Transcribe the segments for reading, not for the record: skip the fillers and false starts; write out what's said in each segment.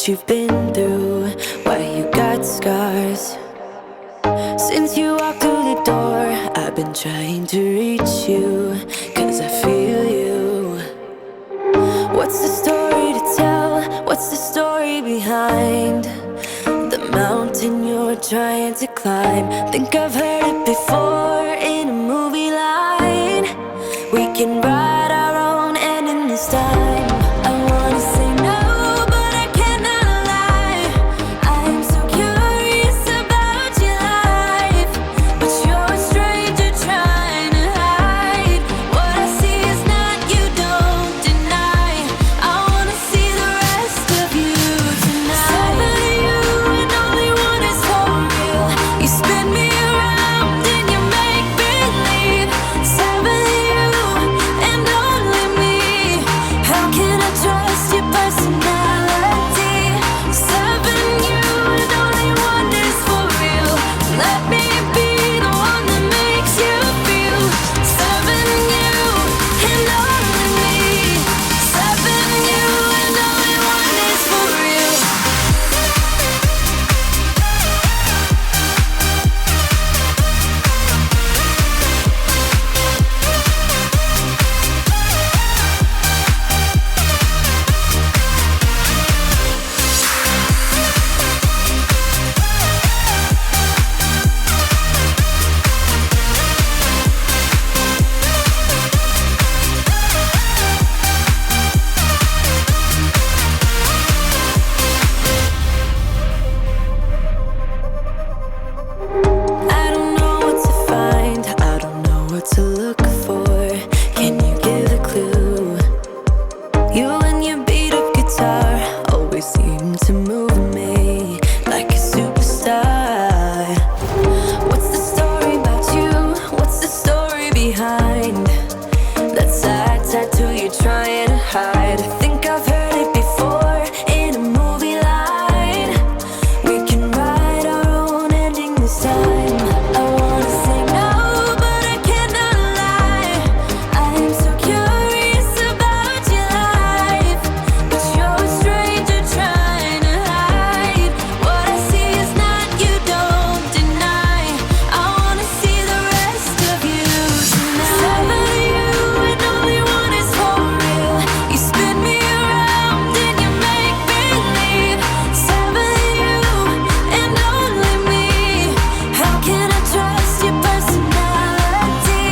you've been through, why you got scars. Since you walked through the door, I've been trying to reach you, 'cause I feel you. What's the story to tell? What's the story behind the mountain you're trying to climb? Think I've heard it before in a movie line. We can write our own ending this time. I wanna say no, but I cannot lie. I'm so curious about your life, but you're a stranger trying to hide. What I see is not, you don't deny. I wanna see the rest of you tonight. Seven of you and only one is for real. You spin me around and you make believe. Seven of you and only me. How can I trust your personality? Seven you and only one is for real. Let me be the one that makes you feel. Seven you and only me. Seven you and only one is for real. I don't know what to find, I don't know what to look for. Can you give a clue? You and your beat up guitar always seem to move me like a superstar. What's the story about you? What's the story behind that sad tattoo you're trying to hide? I think I've heard it before in a movie line. We can write our own ending this time. I wanna say no, but I cannot lie. I'm so curious about your life, but you're a stranger trying to hide. What I see is not, you don't deny. I wanna see the rest of you tonight. Seven of you and only one is for real. You spin me around and you make believe. Seven of you and only me. How can I trust your personality?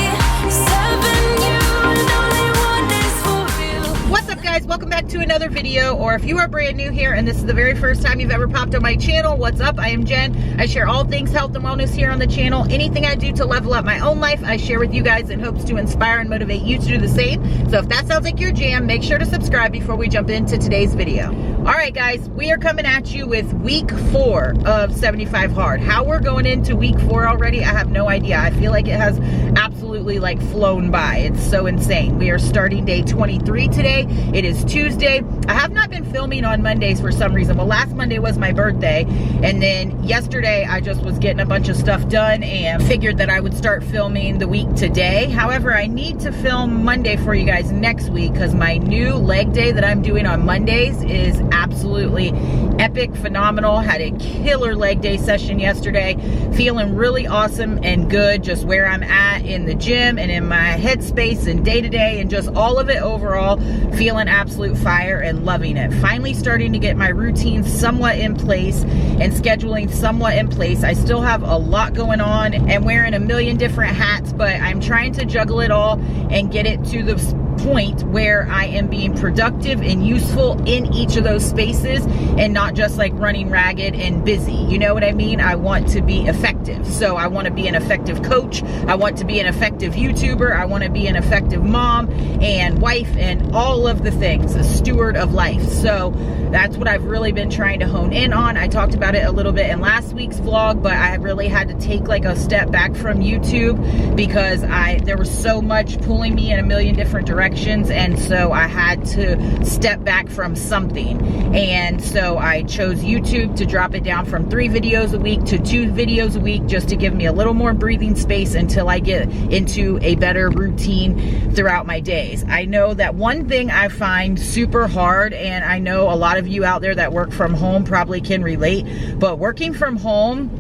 Seven you and only one is for real. What's up, guys? Welcome back to another video, or if you are brand new here and this is the very first time you've ever popped on my channel, what's up? I am Jen. I share all things health and wellness here on the channel. Anything I do to level up my own life, I share with you guys in hopes to inspire and motivate you to do the same. So if that sounds like your jam, make sure to subscribe before we jump into today's video. All right, guys, we are coming at you with week 4 of 75 Hard. How we're going into week 4 already, I have no idea. I feel like it has absolutely like flown by. It's so insane. We are starting day 23 today. It is Tuesday. I have not been filming on Mondays for some reason. Well, last Monday was my birthday, and then yesterday I just was getting a bunch of stuff done and figured that I would start filming the week today. However, I need to film Monday for you guys next week because my new leg day that I'm doing on Mondays is absolutely epic, phenomenal. Had a killer leg day session yesterday. Feeling really awesome and good just where I'm at in the gym and in my headspace and day to day and just all of it overall. Feeling absolute fire and loving it. Finally starting to get my routine somewhat in place and scheduling somewhat in place. I still have a lot going on and wearing a million different hats, but I'm trying to juggle it all and get it to the point where I am being productive and useful in each of those spaces and not just like running ragged and busy. You know what I mean? I want to be effective. So I want to be an effective coach. I want to be an effective YouTuber. I want to be an effective mom and wife and all of the things, a steward of life. So that's what I've really been trying to hone in on. I talked about it a little bit in last week's vlog, but I really had to take like a step back from YouTube because there was so much pulling me in a million different directions directions, and so I had to step back from something. And so I chose YouTube to drop it down from 3 videos a week to 2 videos a week, just to give me a little more breathing space until I get into a better routine throughout my days. I know that one thing I find super hard, and I know a lot of you out there that work from home probably can relate, but working from home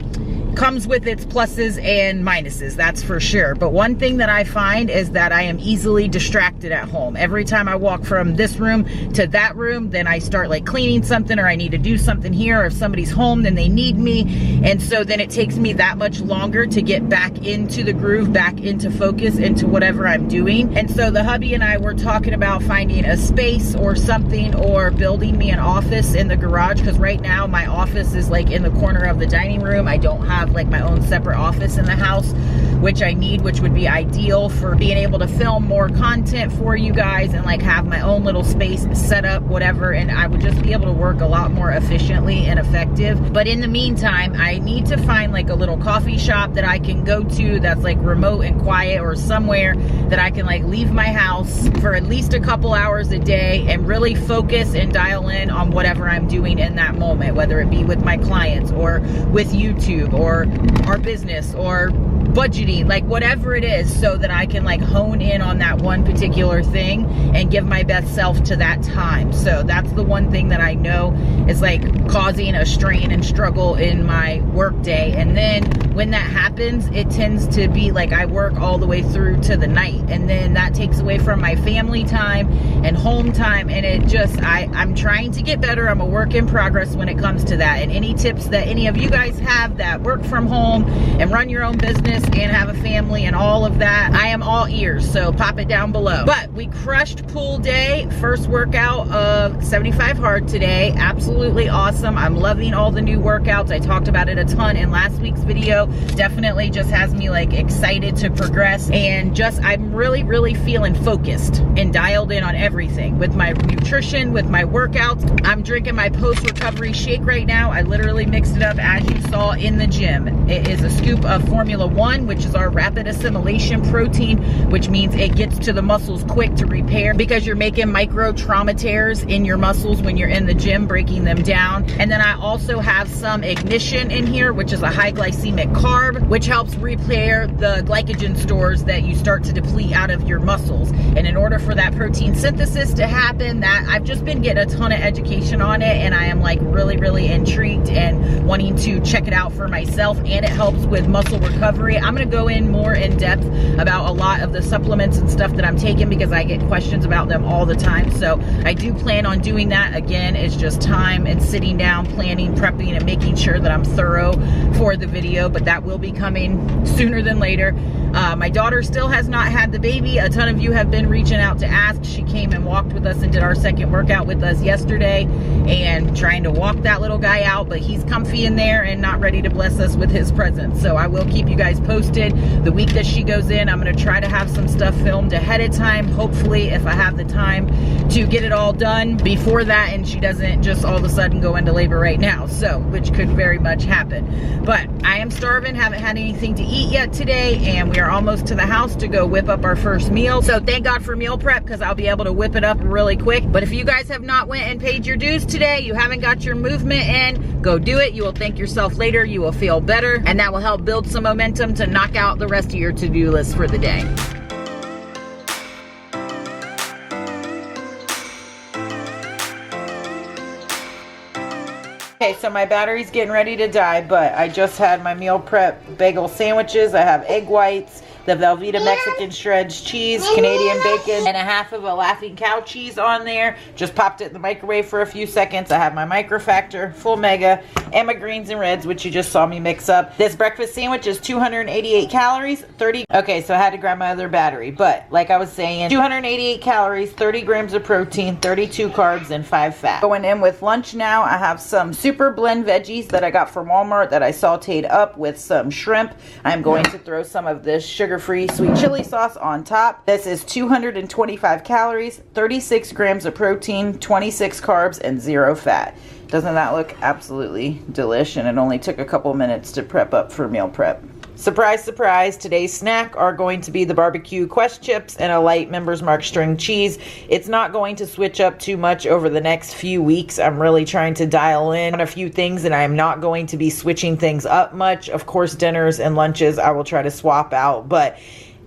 comes with its pluses and minuses, that's for sure. But one thing that I find is that I am easily distracted at home. Every time I walk from this room to that room, then I start like cleaning something, or I need to do something here, or if somebody's home, then they need me. And so then it takes me that much longer to get back into the groove, back into focus, into whatever I'm doing. And so the hubby and I were talking about finding a space or something, or building me an office in the garage, because right now my office is like in the corner of the dining room. I don't have like my own separate office in the house, which I need, which would be ideal for being able to film more content for you guys and like have my own little space set up, whatever, and I would just be able to work a lot more efficiently and effective. But in the meantime, I need to find like a little coffee shop that I can go to that's like remote and quiet, or somewhere that I can like leave my house for at least a couple hours a day and really focus and dial in on whatever I'm doing in that moment, whether it be with my clients or with YouTube or our business or budgeting, like whatever it is, so that I can like hone in on that one particular thing and give my best self to that time. So that's the one thing that I know is like causing a strain and struggle in my work day. And then when that happens, it tends to be like I work all the way through to the night, and then that takes away from my family time and home time. And it just, I'm trying to get better. I'm a work in progress when it comes to that. And any tips that any of you guys have that work from home and run your own business and have a family and all of that, I am all ears, so pop it down below. But we crushed pool day, first workout of 75 hard today. Absolutely awesome. I'm loving all the new workouts. I talked about it a ton in last week's video. Definitely just has me like excited to progress, and just I'm really feeling focused and dialed in on everything with my nutrition, with my workouts. I'm drinking my post-recovery shake right now. I literally mixed it up as you saw in the gym. It is a scoop of Formula 1, which is our rapid assimilation protein, which means it gets to the muscles quick to repair, because you're making micro trauma tears in your muscles when you're in the gym, breaking them down. And then I also have some ignition in here, which is a high glycemic carb, which helps repair the glycogen stores that you start to deplete out of your muscles. And in order for that protein synthesis to happen, that I've just been getting a ton of education on it, and I am like really intrigued and wanting to check it out for myself. And it helps with muscle recovery. I'm going to go in more in depth about a lot of the supplements and stuff that I'm taking, because I get questions about them all the time. So I do plan on doing that. Again, it's just time and sitting down, planning, prepping, and making sure that I'm thorough for the video, but that will be coming sooner than later. My daughter still has not had the baby. A ton of you have been reaching out to ask. She came and walked with us and did our second workout with us yesterday, and trying to walk that little guy out, but he's comfy in there and not ready to bless us with his presence. So I will keep you guys posted. The week that she goes in, I'm going to try to have some stuff filmed ahead of time, hopefully, if I have the time to get it all done before that, and she doesn't just all of a sudden go into labor right now, so which could very much happen. But I am starving, haven't had anything to eat yet today, and we are almost to the house to go whip up our first meal. So thank God for meal prep, because I'll be able to whip it up really quick. But if you guys have not went and paid your dues today, you haven't got your movement in, go do it. You will thank yourself later. You will feel better, and that will help build some momentum to knock out the rest of your to-do list for the day. Okay, so my battery's getting ready to die, but I just had my meal prep bagel sandwiches. I have egg whites, the Velveeta Mexican shreds cheese, Canadian bacon, and a half of a Laughing Cow cheese on there. Just popped it in the microwave for a few seconds. I have my microfactor, full mega, and my greens and reds, which you just saw me mix up. This breakfast sandwich is 288 calories, 30. Okay, so I had to grab my other battery, but like I was saying, 288 calories, 30 grams of protein, 32 carbs, and 5 fat. Going in with lunch now, I have some super blend veggies that I got from Walmart that I sauteed up with some shrimp. I'm going to throw some of this sugar-free sweet chili sauce on top. This is 225 calories, 36 grams of protein, 26 carbs, and 0 fat. Doesn't that look absolutely delish? And it only took a couple minutes to prep up for meal prep. Surprise, surprise, today's snack are going to be the barbecue Quest chips and a light Members Mark string cheese. It's not going to switch up too much over the next few weeks. I'm really trying to dial in on a few things, and I'm not going to be switching things up much. Of course, dinners and lunches I will try to swap out, but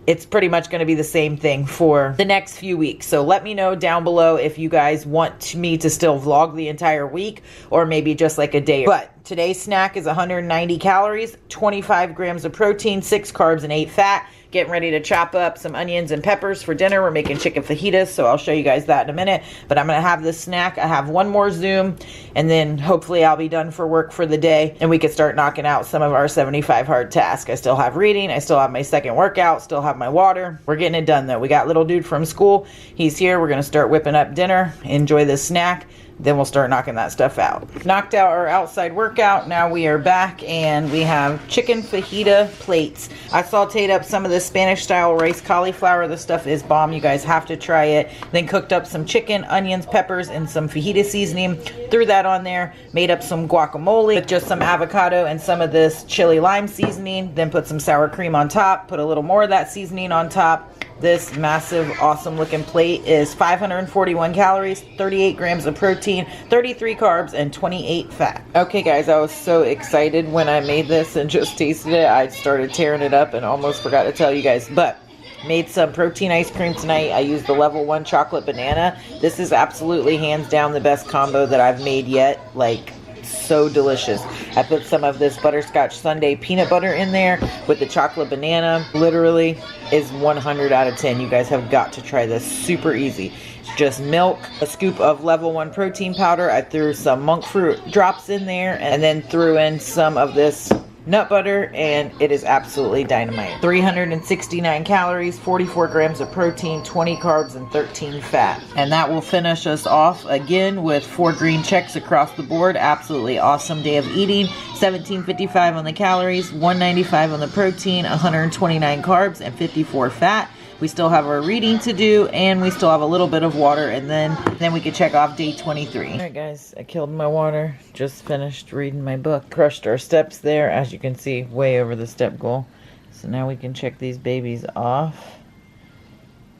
it's pretty much going to be the same thing for the next few weeks. So let me know down below if you guys want me to still vlog the entire week or maybe just like a day. But today's snack is 190 calories, 25 grams of protein, 6 carbs, and 8 fat. Getting ready to chop up some onions and peppers for dinner. We're making chicken fajitas, so I'll show you guys that in a minute. But I'm going to have this snack. I have one more Zoom, and then hopefully I'll be done for work for the day, and we can start knocking out some of our 75 hard tasks. I still have reading. I still have my second workout. Still have my water. We're getting it done, though. We got little dude from school. He's here. We're going to start whipping up dinner. Enjoy this snack. Then we'll start knocking that stuff out. Knocked out our outside workout. Now we are back and we have chicken fajita plates. I sauteed up some of the Spanish style rice cauliflower. This stuff is bomb. You guys have to try it. Then cooked up some chicken, onions, peppers, and some fajita seasoning. Threw that on there. Made up some guacamole with just some avocado and some of this chili lime seasoning. Then put some sour cream on top. Put a little more of that seasoning on top. This massive, awesome looking plate is 541 calories, 38 grams of protein, 33 carbs, and 28 fat. Okay guys, I was so excited when I made this and just tasted it. I started tearing it up and almost forgot to tell you guys, but made some protein ice cream tonight. I used the level 1 chocolate banana. This is absolutely hands down the best combo that I've made yet. Like, so delicious. I put some of this butterscotch sundae peanut butter in there with the chocolate banana. Literally is 100 out of 10. You guys have got to try this. Super easy. It's just milk, a scoop of level 1 protein powder. I threw some monk fruit drops in there and then threw in some of this nut butter, and it is absolutely dynamite. 369 calories, 44 grams of protein, 20 carbs, and 13 fat. And that will finish us off again with 4 green checks across the board. Absolutely awesome day of eating. 1755 on the calories, 195 on the protein, 129 carbs, and 54 fat. We still have our reading to do, and we still have a little bit of water, and then we can check off day 23. All right, guys, I killed my water. Just finished reading my book. Crushed our steps there, as you can see, way over the step goal. So now we can check these babies off.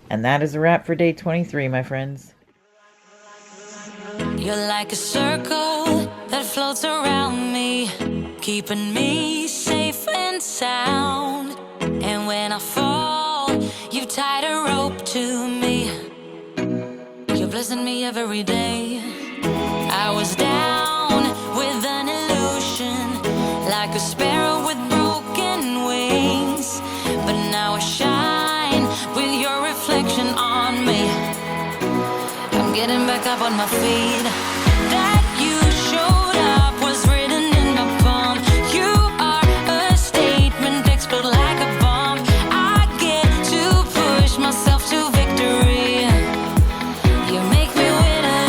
And that is a wrap for day 23, my friends. You're like a circle that floats around me, keeping me safe and sound. And when I fall, you tied a rope to me. You're blessing me every day. I was down with an illusion, like a sparrow with broken wings. But now I shine with your reflection on me. I'm getting back up on my feet. That you showed up was written in my palm. You are a statement, explode like a bomb. I get to push myself to victory. You make me winner.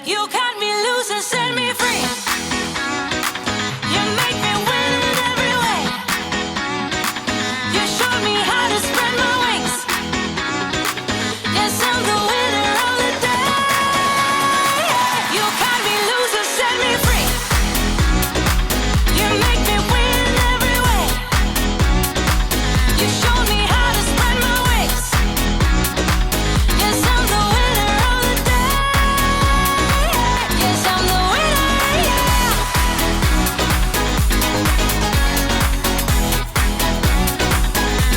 You cut me loose and set me free. You make me win in every way. You showed me how to spread my wings. Yes, I'm the winner of the day. You cut me loose and set me free. You make me win in every way. You showed me how to spread my wings. Yes, I'm the winner of the day. Yes, I'm the winner, yeah.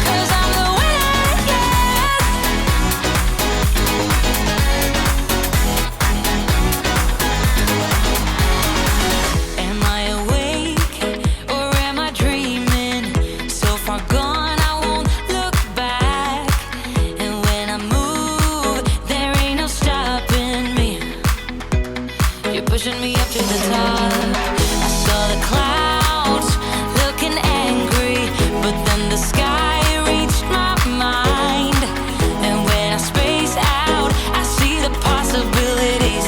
'Cause I'm the winner, yes. Am I awake or am I dreaming? So far gone, I won't look back. And when I move, there ain't no stopping me. You're pushing me up to the top. I saw the clouds looking angry, but then the sky reached my mind. And when I space out, I see the possibilities.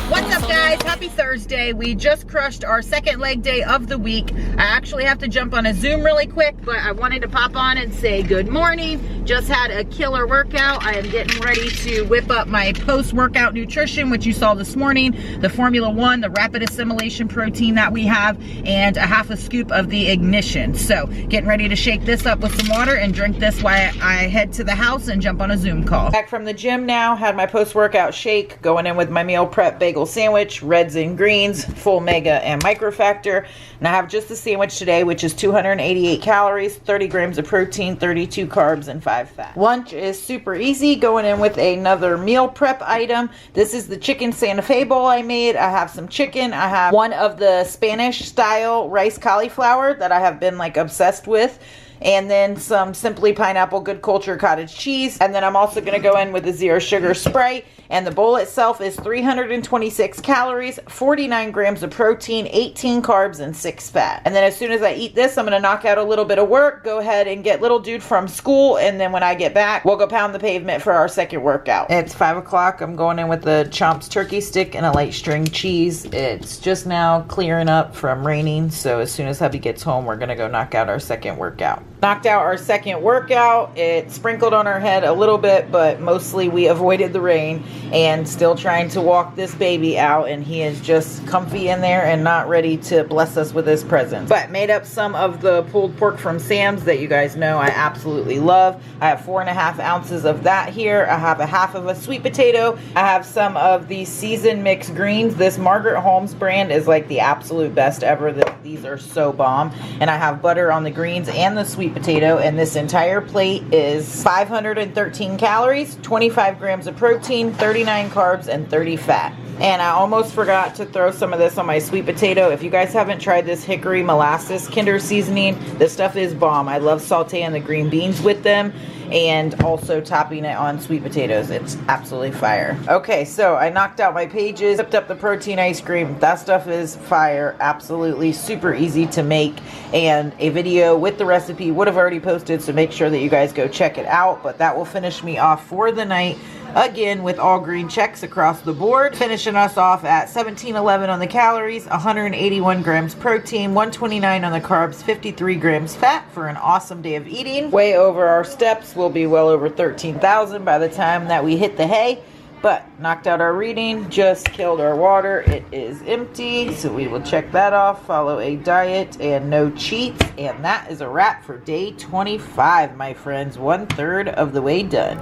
What's up, guys? Happy Thursday. We just crushed our second leg day of the week. I actually have to jump on a Zoom really quick, but I wanted to pop on and say good morning. Just had a killer workout. I am getting ready to whip up my post-workout nutrition, which you saw this morning. The Formula 1, the rapid assimilation protein that we have, and a half a scoop of the ignition. So getting ready to shake this up with some water and drink this while I head to the house and jump on a Zoom call. Back from the gym now, had my post-workout shake, going in with my meal prep bagel sandwich, reds and greens, full mega and microfactor. And I have just the sandwich today, which is 288 calories, 30 grams of protein, 32 carbs, and 5 fat. Lunch is super easy, going in with another meal prep item. This is the chicken Santa Fe bowl I made. I have some chicken. I have one of the Spanish style rice cauliflower that I have been like obsessed with. And then some Simply Pineapple Good Culture cottage cheese. And then I'm also going to go in with a 0 sugar Sprite. And the bowl itself is 326 calories, 49 grams of protein, 18 carbs, and 6 fat. And then as soon as I eat this, I'm going to knock out a little bit of work, go ahead and get little dude from school. And then when I get back, we'll go pound the pavement for our second workout. It's 5 o'clock. I'm going in with the Chomps turkey stick and a light string cheese. It's just now clearing up from raining. So as soon as hubby gets home, we're going to go knock out our second workout. Knocked out our second workout. It sprinkled on our head a little bit, but mostly we avoided the rain, and still trying to walk this baby out, and he is just comfy in there and not ready to bless us with his presence. But made up some of the pulled pork from Sam's that you guys know I absolutely love. I have 4.5 ounces of that here. I have a half of a sweet potato. I have some of the seasoned mixed greens. This Margaret Holmes brand is like the absolute best ever. These are so bomb. And I have butter on the greens and the sweet potato, and this entire plate is 513 calories, 25 grams of protein, 39 carbs, and 30 fat. And I almost forgot to throw some of this on my sweet potato. If you guys haven't tried this hickory molasses Kinder seasoning, this stuff is bomb. I love sauteing the green beans with them and also topping it on sweet potatoes. It's absolutely fire. Okay, so I knocked out my pages, whipped up the protein ice cream. That stuff is fire. Absolutely super easy to make, and a video with the recipe would have already posted, so make sure that you guys go check it out. But that will finish me off for the night. Again, with all green checks across the board, finishing us off at 1711 on the calories, 181 grams protein, 129 on the carbs, 53 grams fat for an awesome day of eating. Way over our steps. We'll be well over 13,000 by the time that we hit the hay. But knocked out our reading, just killed our water. It is empty, so we will check that off. Follow a diet and no cheats. And that is a wrap for day 25, my friends. 1/3 of the way done.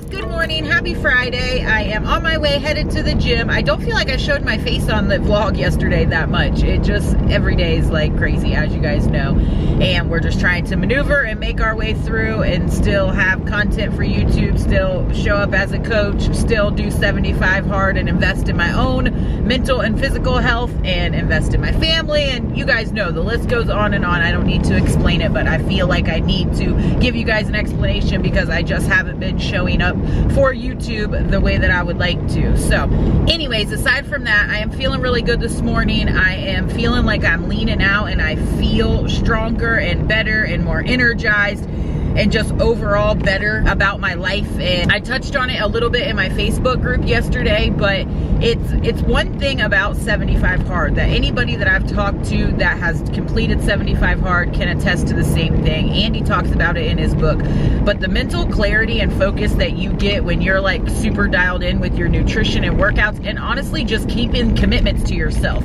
Good morning, happy Friday. I am on my way headed to the gym. I don't feel like I showed my face on the vlog yesterday that much. It just, every day is like crazy, as you guys know. And we're just trying to maneuver and make our way through and still have content for YouTube, still show up as a coach, still do 75 hard and invest in my own mental and physical health and invest in my family. And you guys know the list goes on and on. I don't need to explain it, but I feel like I need to give you guys an explanation because I just haven't been showing up for YouTube the way that I would like to. So anyways, aside from that, I am feeling really good this morning. I am feeling like I'm leaning out, and I feel stronger and better and more energized and just overall better about my life. And I touched on it a little bit in my Facebook group yesterday, but it's one thing about 75 hard that anybody that I've talked to that has completed 75 hard can attest to the same thing. Andy talks about it in his book. But the mental clarity and focus that you get when you're like super dialed in with your nutrition and workouts, and honestly just keeping commitments to yourself,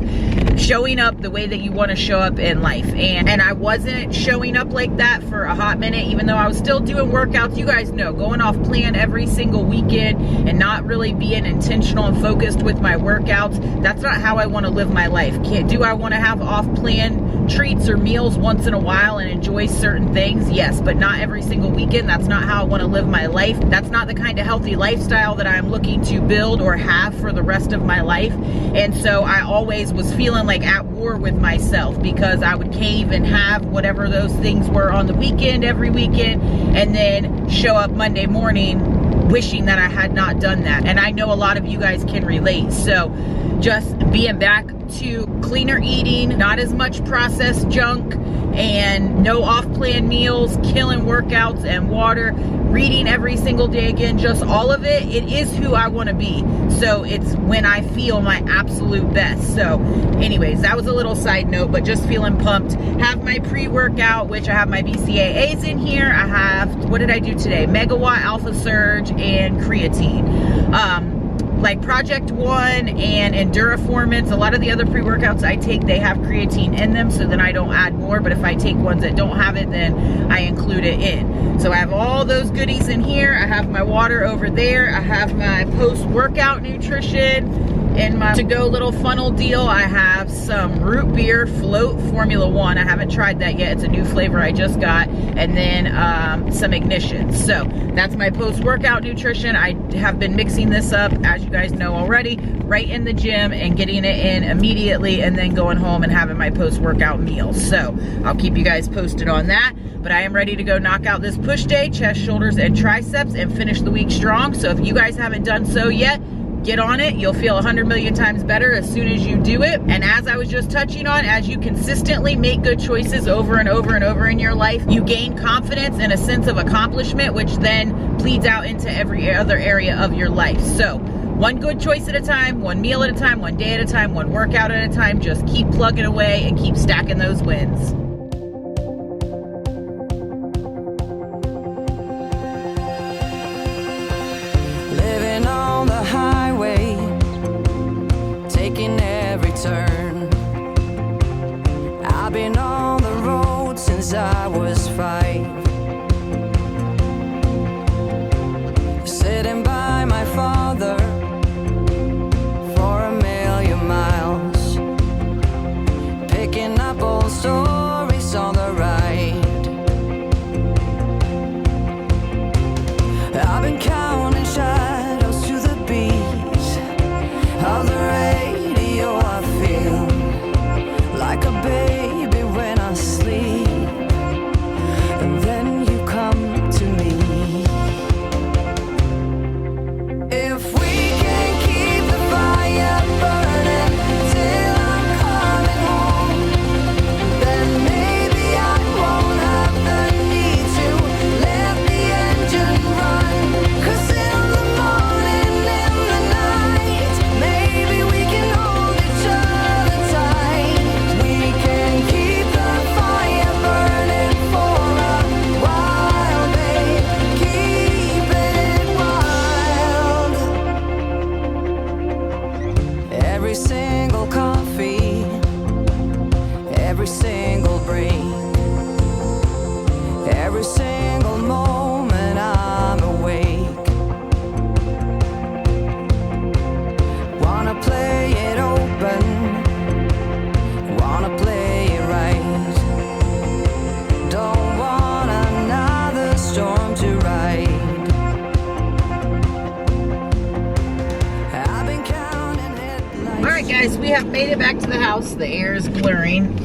showing up the way that you want to show up in life. And I wasn't showing up like that for a hot minute, even though I was still doing workouts. You guys know, going off plan every single weekend and not really being intentional and focused with my workouts, that's not how I want to live my life. Do I want to have off plan treats or meals once in a while and enjoy certain things? Yes, but not every single weekend. That's not how I want to live my life. That's not the kind of healthy lifestyle that I'm looking to build or have for the rest of my life. And so I always was feeling like at war with myself because I would cave and have whatever those things were on the weekend, every weekend, and then show up Monday morning wishing that I had not done that. And I know a lot of you guys can relate. So just being back to cleaner eating, not as much processed junk, and no off-plan meals, killing workouts and water, reading every single day again, just all of it. It is who I want to be. So it's when I feel my absolute best. So anyways, that was a little side note, but just feeling pumped. Have my pre-workout, which I have my BCAAs in here. I have, what did I do today? Megawatt, Alpha Surge, and creatine. Like Project One and Enduraformance, a lot of the other pre-workouts I take, they have creatine in them, so then I don't add more. But if I take ones that don't have it, then I include it in. So I have all those goodies in here. I have my water over there. I have my post-workout nutrition. In my to-go little funnel deal, I have some root beer float Formula 1. I haven't tried that yet. It's a new flavor I just got. And then some ignition. So that's my post-workout nutrition. I have been mixing this up, as you guys know already, right in the gym and getting it in immediately, and then going home and having my post-workout meals. So I'll keep you guys posted on that. But I am ready to go knock out this push day, chest, shoulders, and triceps, and finish the week strong. So if you guys haven't done so yet, get on it. You'll feel 100 million times better as soon as you do it. And as I was just touching on, as you consistently make good choices over and over and over in your life, you gain confidence and a sense of accomplishment, which then bleeds out into every other area of your life. So one good choice at a time, one meal at a time, one day at a time, one workout at a time. Just keep plugging away and keep stacking those wins. Taking every turn. I've been on the road since I was 5. Sitting by my father for 1,000,000 miles, picking up old stories on the ride. I've been counting shadows to the beat of the radio. I feel like a baby when I sleep, and then you come to me. If we can keep the fire burning till I'm coming home, then maybe I won't have the need to let the engine run. 'Cause in the morning, in the night, maybe we can hold each other tight. We can keep the fire burning for a while, babe. Keep it wild. Every single coffee, every single break, every single moment I'm awake. Wanna play it open, wanna play it right. Don't want another storm to ride. I've been counting headlights. All right, guys, we have made it back to the house. The air is blaring.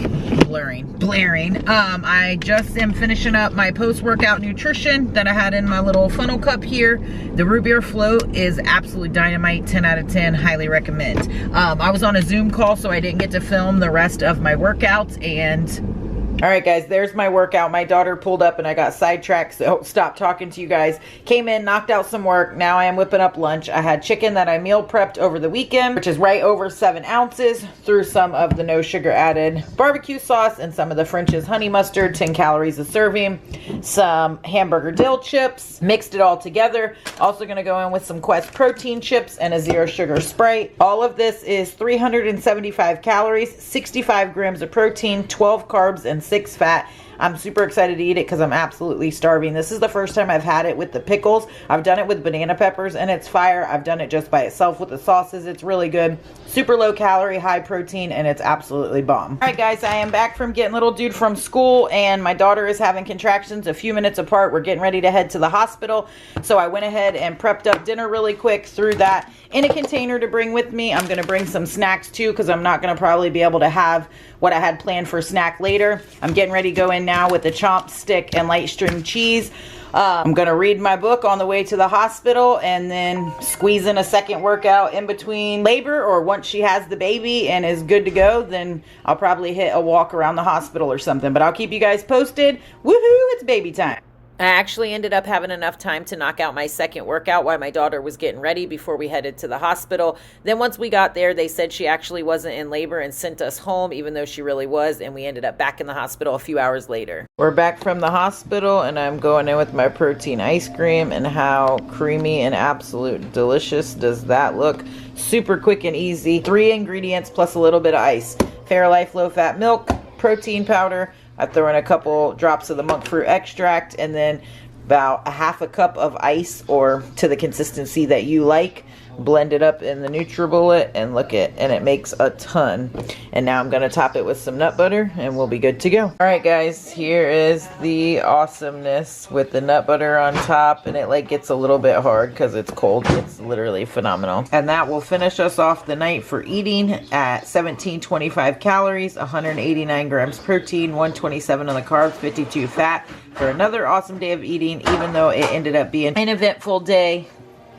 I just am finishing up my post-workout nutrition that I had in my little funnel cup here. The root beer float is absolutely dynamite. 10 out of 10, highly recommend. I was on a Zoom call, so I didn't get to film the rest of my workouts. And all right, guys, there's my workout. My daughter pulled up and I got sidetracked, so stop talking to you guys. Came in, knocked out some work. Now I am whipping up lunch. I had chicken that I meal prepped over the weekend, which is right over 7 ounces. Threw some of the no sugar added barbecue sauce and some of the French's honey mustard, 10 calories a serving. Some hamburger dill chips. Mixed it all together. Also going to go in with some Quest protein chips and a 0 sugar Sprite. All of this is 375 calories, 65 grams of protein, 12 carbs, and 6 fat. I'm super excited to eat it because I'm absolutely starving. This is the first time I've had it with the pickles. I've done it with banana peppers and it's fire. I've done it just by itself with the sauces. It's really good. Super low calorie, high protein, and it's absolutely bomb. All right, guys, I am back from getting little dude from school, and my daughter is having contractions a few minutes apart. We're getting ready to head to the hospital. So I went ahead and prepped up dinner really quick, threw that in a container to bring with me. I'm going to bring some snacks too because I'm not going to probably be able to have what I had planned for snack later. I'm getting ready to go in now with the chomp stick and light string cheese. I'm gonna read my book on the way to the hospital and then squeeze in a second workout in between labor, or once she has the baby and is good to go, then I'll probably hit a walk around the hospital or something. But I'll keep you guys posted. Woohoo, it's baby time. I actually ended up having enough time to knock out my second workout while my daughter was getting ready before we headed to the hospital. Then once we got there, they said she actually wasn't in labor and sent us home, even though she really was, and we ended up back in the hospital a few hours later. We're back from the hospital, and I'm going in with my protein ice cream, and how creamy and absolute delicious does that look. Super quick and easy. 3 ingredients plus a little bit of ice. Fairlife low-fat milk, protein powder. I throw in a couple drops of the monk fruit extract, and then about a half a cup of ice, or to the consistency that you like. Blend it up in the NutriBullet, and and it makes a ton. And now I'm gonna top it with some nut butter, and we'll be good to go. All right, guys, here is the awesomeness with the nut butter on top, and it like gets a little bit hard because it's cold. It's literally phenomenal. And that will finish us off the night for eating at 1725 calories, 189 grams protein, 127 on the carbs, 52 fat, for another awesome day of eating, even though it ended up being an eventful day.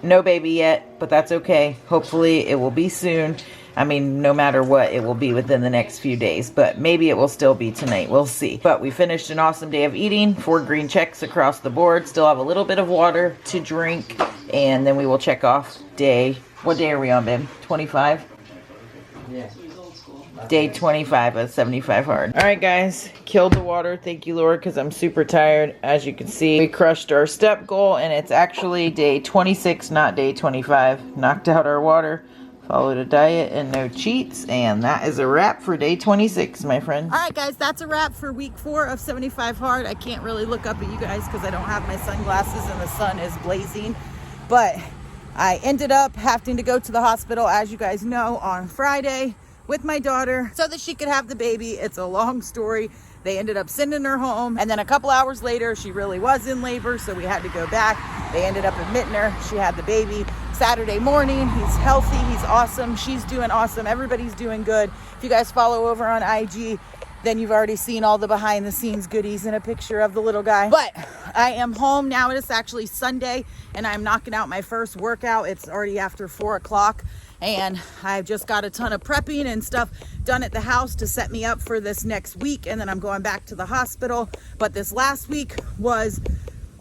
No baby yet, but that's okay. Hopefully it will be soon. I mean, no matter what, it will be within the next few days, but maybe it will still be tonight. We'll see. But we finished an awesome day of eating. 4 green checks across the board. Still have a little bit of water to drink, and then we will check off day. What day are we on, babe? 25? Yeah. Day 25 of 75 hard. All right, guys, killed the water. Thank you, Lord, because I'm super tired. As you can see, we crushed our step goal, and it's actually day 26, not day 25. Knocked out our water, followed a diet, and no cheats, and that is a wrap for day 26, my friend. All right, guys, that's a wrap for week 4 of 75 hard. I can't really look up at you guys because I don't have my sunglasses and the sun is blazing, but I ended up having to go to the hospital, as you guys know, on Friday with my daughter so that she could have the baby. It's a long story. They ended up sending her home, and then a couple hours later she really was in labor, so we had to go back. They ended up admitting her. She had the baby Saturday morning. He's healthy, he's awesome, she's doing awesome, everybody's doing good. If you guys follow over on IG, then you've already seen all the behind the scenes goodies and a picture of the little guy. But I am home now. It is actually Sunday, and I'm knocking out my first workout. It's already after 4 o'clock. And I've just got a ton of prepping and stuff done at the house to set me up for this next week. And then I'm going back to the hospital. But this last week was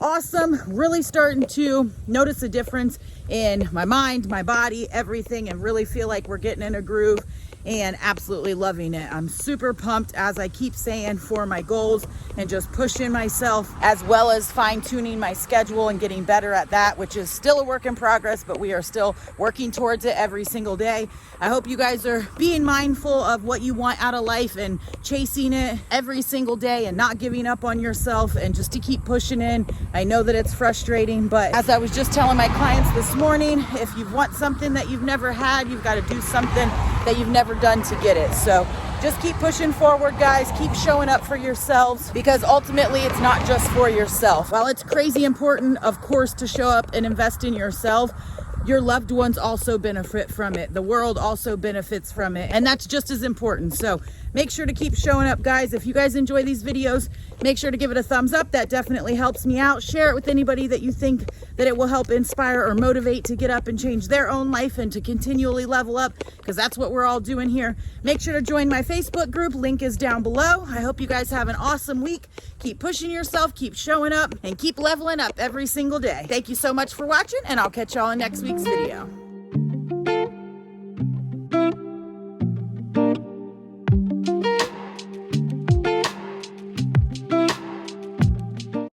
awesome. Really starting to notice a difference in my mind, my body, everything, and really feel like we're getting in a groove and absolutely loving it. I'm super pumped, as I keep saying, for my goals and just pushing myself, as well as fine-tuning my schedule and getting better at that, which is still a work in progress, but we are still working towards it every single day. I hope you guys are being mindful of what you want out of life and chasing it every single day and not giving up on yourself, and just to keep pushing in. I know that it's frustrating, but as I was just telling my clients this morning, if you want something that you've never had, you've got to do something that you've never done to get it. So just keep pushing forward, guys. Keep showing up for yourselves, because ultimately it's not just for yourself. While it's crazy important, of course, to show up and invest in yourself, your loved ones also benefit from it. The world also benefits from it, and that's just as important. So make sure to keep showing up, guys. If you guys enjoy these videos, make sure to give it a thumbs up. That definitely helps me out. Share it with anybody that you think that it will help inspire or motivate to get up and change their own life and to continually level up, because that's what we're all doing here. Make sure to join my Facebook group. Link is down below. I hope you guys have an awesome week. Keep pushing yourself, keep showing up, and keep leveling up every single day. Thank you so much for watching, and I'll catch y'all in next week's video.